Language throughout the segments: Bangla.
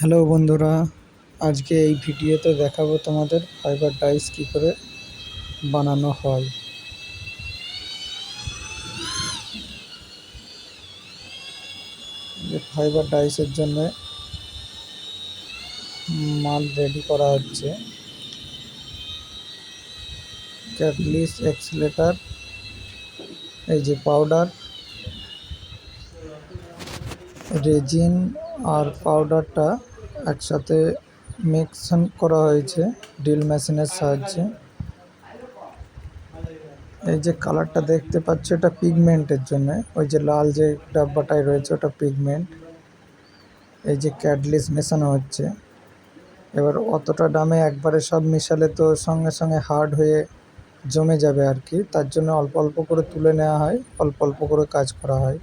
হ্যালো বন্ধুরা, আজকে এই ভিডিওতে দেখাবো তোমাদের ফাইবার ডাইস কী করে বানানো হয়। যে ফাইবার ডাইসের জন্য মাল রেডি করা হচ্ছে। ক্যাটালিস্ট, অ্যাক্সিলেটর, এই যে পাউডার, রেজিন আর পাউডারটা একসাথে মিক্সন করা হয়েছে ড্রিল মেশিনের সাহায্যে। এই যে কালারটা দেখতে পাচ্ছ, এটা পিগমেন্টের জন্য। ওই যে লাল যে ডাব্বাটায় রয়েছে ওটা পিগমেন্ট। এই যে ক্যাটালিস্ট মেশানো হচ্ছে। এবার অতটা দামে একবারে সব মিশালে তো সঙ্গে সঙ্গে হার্ড হয়ে জমে যাবে আর কি। তার জন্য অল্প অল্প করে তুলে নেওয়া হয়, অল্প অল্প করে কাজ করা হয়,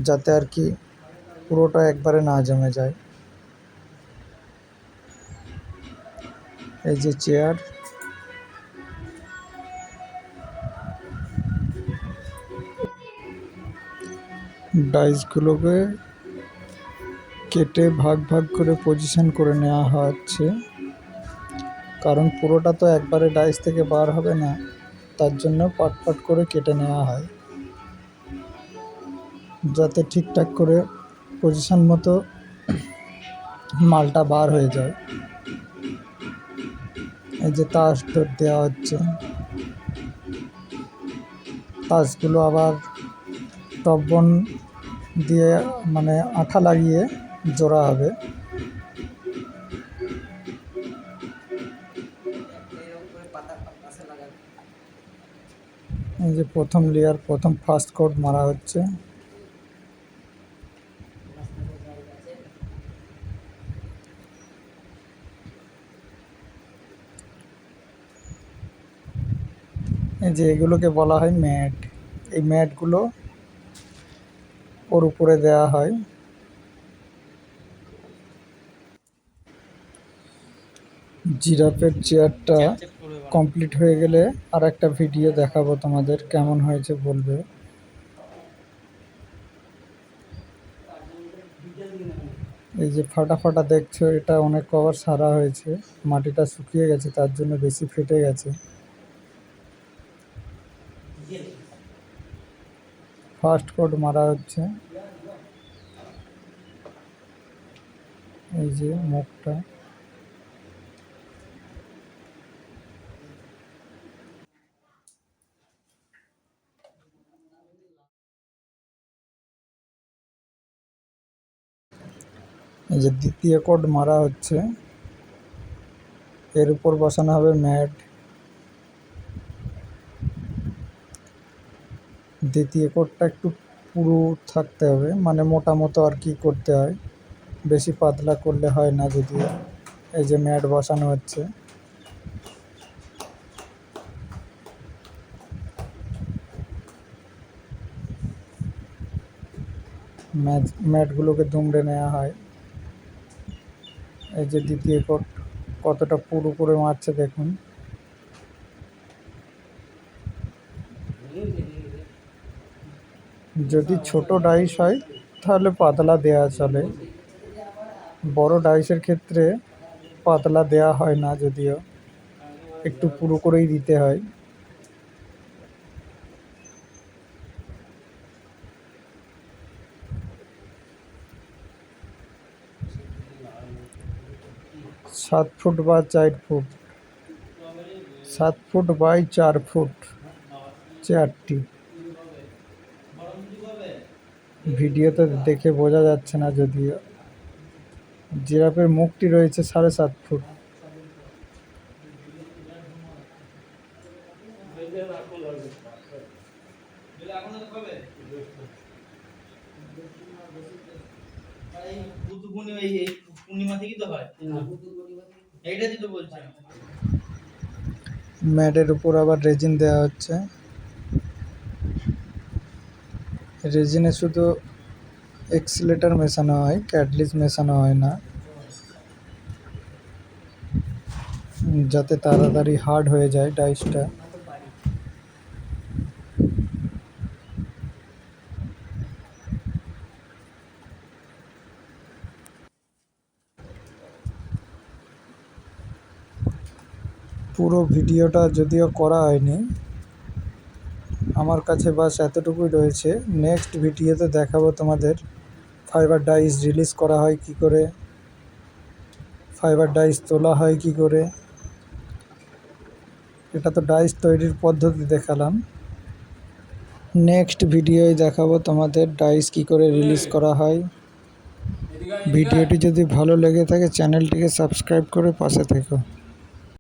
যাতে আর কি পুরোটা একবারে না জমে যায়। এই যে চেয়ার, ডাইসগুলোকে কেটে ভাগ ভাগ করে পজিশন করে নেওয়া হচ্ছে, কারণ পুরোটা তো একবারে ডাইস থেকে বার হবে না। তার জন্য পাট পাট করে কেটে নেওয়া হয়, যাতে ঠিকঠাক করে পজিশন মতো মালটা বার হয়ে যায়। এই যে তাস দেওয়া হচ্ছে, তাসগুলো আবার টপবন দিয়ে মানে আঠা লাগিয়ে জোড়া হবে। এই যে প্রথম লেয়ার, প্রথম ফার্স্ট কোট মারা হচ্ছে। এই যে এগুলোকে বলা হয় ম্যাট। এই ম্যাটগুলো ওর উপরে দেওয়া হয়। জিরাফের চেয়ারটা কমপ্লিট হয়ে গেলে আর একটা ভিডিও দেখাবো তোমাদের, কেমন হয়েছে বলবে। এই যে ফাটা ফাটা দেখছো, এটা অনেক কভার সারা হয়েছে, মাটিটা শুকিয়ে গেছে, তার জন্য বেশি ফেটে গেছে। ফার্স্ট কোট মারা হচ্ছে। এই যে মুখটা, এই যে দ্বিতীয় কোট মারা হচ্ছে। এর উপর বসানো হবে ম্যাট। দ্বিতীয় কোটটা একটু পুরু থাকতে হবে, মানে মোটা মতো আর কি করতে হয়, বেশি পাতলা করলে হয় না যদিও। এই যে ম্যাট বসানো হচ্ছে। ম্যাটগুলোকে দুমড়ে নেওয়া হয়। এই যে দ্বিতীয় কোট কতটা পুরু করে মারছে দেখুন। যদি ছোট ডাইস হয় তাহলে পাতলা দেয়া চলে, বড় ডাইসের ক্ষেত্রে পাতলা দেয়া হয় না, যদিও একটু পুরো করেই দিতে হয়। 7 ফুট বা 4 ফুট, 7 ফুট বাই 4 ফুট চেয়ারটি। ভিডিওতে দেখে বোঝা যাচ্ছে না যদিও। জিরাফের মুখটি রয়েছে 7.5 ফুট। ম্যাটের উপর আবার রেজিন দেওয়া হচ্ছে। রেজিনে শুধু এক্সিলেটর মেশানো হয়, ক্যাটালিস্ট মেশানো হয় না, যাতে তাড়াতাড়ি হার্ড হয়ে যায় ডাইসটা। পুরো ভিডিওটা যদিও করা হয়নি, আমার কাছে বাস এতটুকুই রয়েছে। নেক্সট ভিডিওতে দেখাবো তোমাদের ফাইবার ডাইস রিলিজ করা হয় কি করে, ফাইবার ডাইস তোলা হয় কি করে। এটা তো ডাইস তৈরির পদ্ধতি দেখালাম। নেক্সট ভিডিওয় দেখাবো তোমাদের ডাইস কি করে রিলিজ করা হয়। ভিডিওটি যদি ভালো লেগে থাকে চ্যানেলটিকে সাবস্ক্রাইব করে পাশে থেকো।